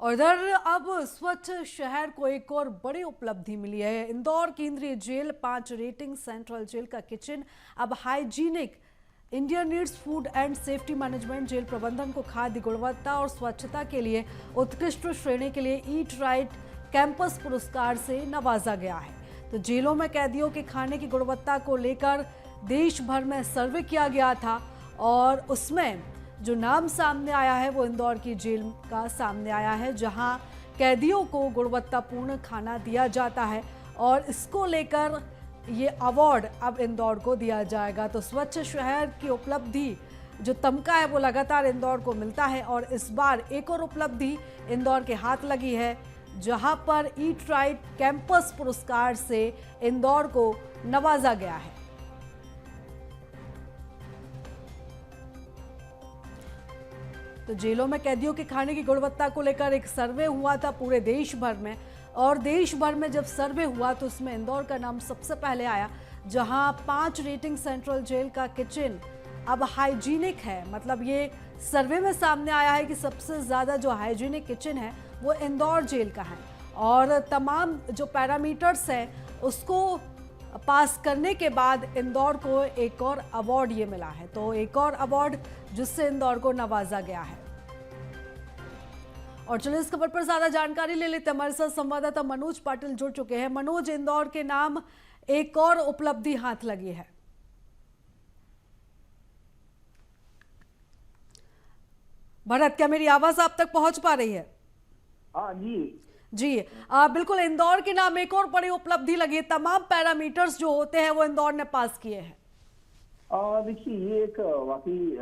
और इधर अब स्वच्छ शहर को एक और बड़ी उपलब्धि मिली है। इंदौर केंद्रीय जेल 5 रेटिंग सेंट्रल जेल का किचन अब hygienic. Indian needs food and safety management jail प्रबंधन को खाद्य गुणवत्ता और स्वच्छता के लिए उत्कृष्ट श्रेणी के लिए ईट राइट कैंपस पुरस्कार से नवाजा गया है। तो जेलों में कैदियों के खाने की गुणवत्ता को लेकर देश भर में सर्वे किया गया था और उसमें जो नाम सामने आया है वो इंदौर की जेल का सामने आया है, जहां कैदियों को गुणवत्तापूर्ण खाना दिया जाता है और इसको लेकर ये अवार्ड अब इंदौर को दिया जाएगा। तो स्वच्छ शहर की उपलब्धि जो तमगा है वो लगातार इंदौर को मिलता है और इस बार एक और उपलब्धि इंदौर के हाथ लगी है, जहां पर ईट राइट कैंपस पुरस्कार से इंदौर को नवाजा गया है। तो जेलों में कैदियों के खाने की गुणवत्ता को लेकर एक सर्वे हुआ था पूरे देश भर में, और देश भर में जब सर्वे हुआ तो उसमें इंदौर का नाम सबसे पहले आया, जहां 5 रेटिंग सेंट्रल जेल का किचन अब हाइजीनिक है। मतलब ये सर्वे में सामने आया है कि सबसे ज़्यादा जो हाइजीनिक किचन है वो इंदौर जेल का है और तमाम जो पैरामीटर्स हैं उसको पास करने के बाद इंदौर को एक और अवार्ड ये मिला है। तो एक और अवार्ड जिससे इंदौर को नवाजा गया है। और चलिए इस खबर पर ज्यादा जानकारी ले लेते हैं। हमारे साथ संवाददाता मनोज पाटिल जुड़ चुके हैं। मनोज, इंदौर के नाम एक और उपलब्धि हाथ लगी है। भरत, क्या मेरी आवाज आप तक पहुंच पा रही है? हाँ जी बिल्कुल, इंदौर के नाम एक और बड़ी उपलब्धि लगी है। तमाम पैरामीटर्स जो होते हैं वो इंदौर ने पास किए हैं। देखिए, ये एक वाकई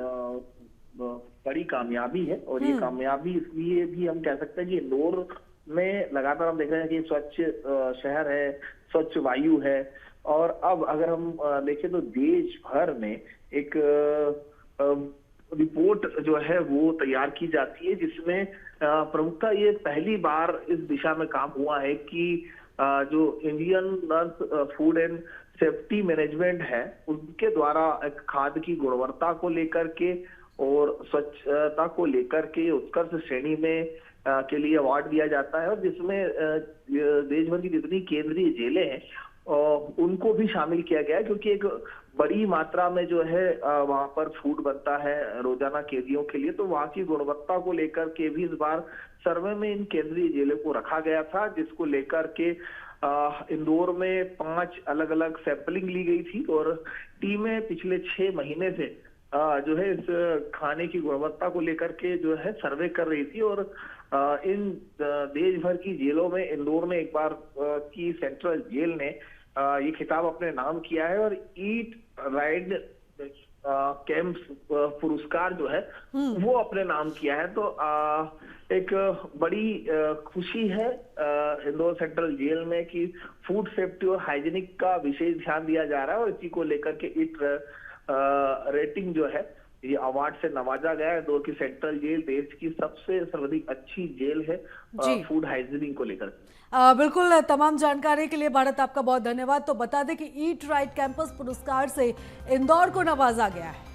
बड़ी कामयाबी है और ये कामयाबी इसलिए भी हम कह सकते हैं कि इंदौर में लगातार हम देख रहे हैं कि स्वच्छ शहर है, स्वच्छ वायु है। और अब अगर हम देखें तो देश भर में एक रिपोर्ट जो है वो तैयार की जाती है, जिसमें प्रमुखता ये पहली बार इस दिशा में काम हुआ है कि जो Indian food and safety management है उनके द्वारा एक खाद्य की गुणवत्ता को लेकर के और स्वच्छता को लेकर के उत्कृष्ट श्रेणी में के लिए अवार्ड दिया जाता है, और जिसमें देश भर की जितनी केंद्रीय जेलें हैं उनको भी शामिल किया गया है, क्योंकि एक बड़ी मात्रा में जो है वहां पर फूड बनता है रोजाना कैदियों के लिए। तो वहां की गुणवत्ता को लेकर के भी इस बार सर्वे में इन केंद्रीय जेलों को रखा गया था, जिसको लेकर के इंदौर में 5 अलग अलग सैंपलिंग ली गई थी और टीमें पिछले 6 महीने से जो है इस खाने की गुणवत्ता को लेकर के जो है सर्वे कर रही थी। और इन देश भर की जेलों में इंदौर में एक बार की सेंट्रल जेल ने ये खिताब अपने नाम किया है और ईट राइट कैंप पुरस्कार जो है वो अपने नाम किया है। तो एक बड़ी खुशी है इंदौर सेंट्रल जेल में कि फूड सेफ्टी और हाइजीनिक का विशेष ध्यान दिया जा रहा है, और इसी को लेकर के ईट रेटिंग जो है ये अवार्ड से नवाजा गया है। इंदौर की सेंट्रल जेल देश की सबसे सर्वाधिक अच्छी जेल है फूड हाइजीनिक को लेकर। बिल्कुल, तमाम जानकारी के लिए भारत आपका बहुत धन्यवाद। तो बता दें कि ईट राइट कैंपस पुरस्कार से इंदौर को नवाजा गया है।